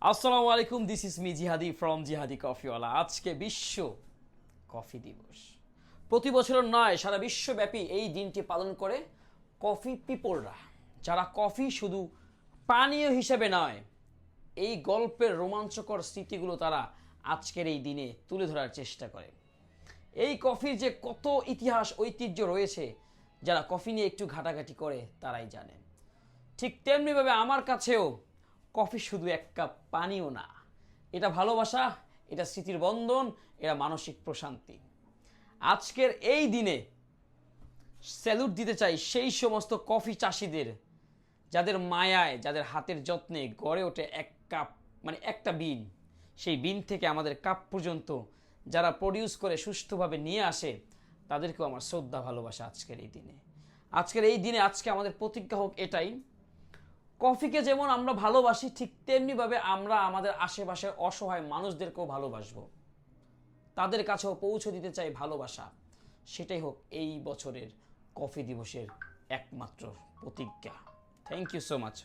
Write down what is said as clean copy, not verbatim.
আসসালামু আলাইকুম, this is me জিহাদি ফ্রম জিহাদি কফিওয়ালা। আজকে বিশ্ব কফি দিবস। প্রতি বছরের নয়, সারা বিশ্বব্যাপী এই দিনটি পালন করে কফি পিপলরা, যারা কফি শুধু পানীয় হিসেবে নয়, এই গল্পের রোমাঞ্চকর স্মৃতিগুলো তারা আজকের এই দিনে তুলে ধরার চেষ্টা করে। এই কফির যে কত ইতিহাস ঐতিহ্য রয়েছে, যারা কফি নিয়ে একটু ঘাটাঘাটি করে তারাই জানে। ঠিক তেমনিভাবে আমার কাছেও কফি শুধু এক কাপ পানিও না, এটা ভালোবাসা, এটা স্মৃতির বন্ধন, এটা মানসিক প্রশান্তি। আজকের এই দিনে স্যালুট দিতে চাই সেই সমস্ত কফি চাষিদের, যাদের মায়ায়, যাদের হাতের যত্নে গড়ে ওঠে এক কাপ, মানে একটা বিন। সেই বিন থেকে আমাদের কাপ পর্যন্ত যারা প্রডিউস করে সুষ্ঠুভাবে নিয়ে আসে, তাদেরকেও আমার শ্রদ্ধা ভালোবাসা আজকের এই দিনে। আজকে আমাদের প্রতিজ্ঞা হোক এটাই, কফিকে যেমন আমরা ভালোবাসি, ঠিক তেমনিভাবে আমরা আমাদের আশেপাশের অসহায় মানুষদেরকেও ভালোবাসবো, তাদের কাছেও পৌঁছে দিতে চাই ভালোবাসা। সেটাই হোক এই বছরের কফি দিবসের একমাত্র প্রতিজ্ঞা। Thank you so much.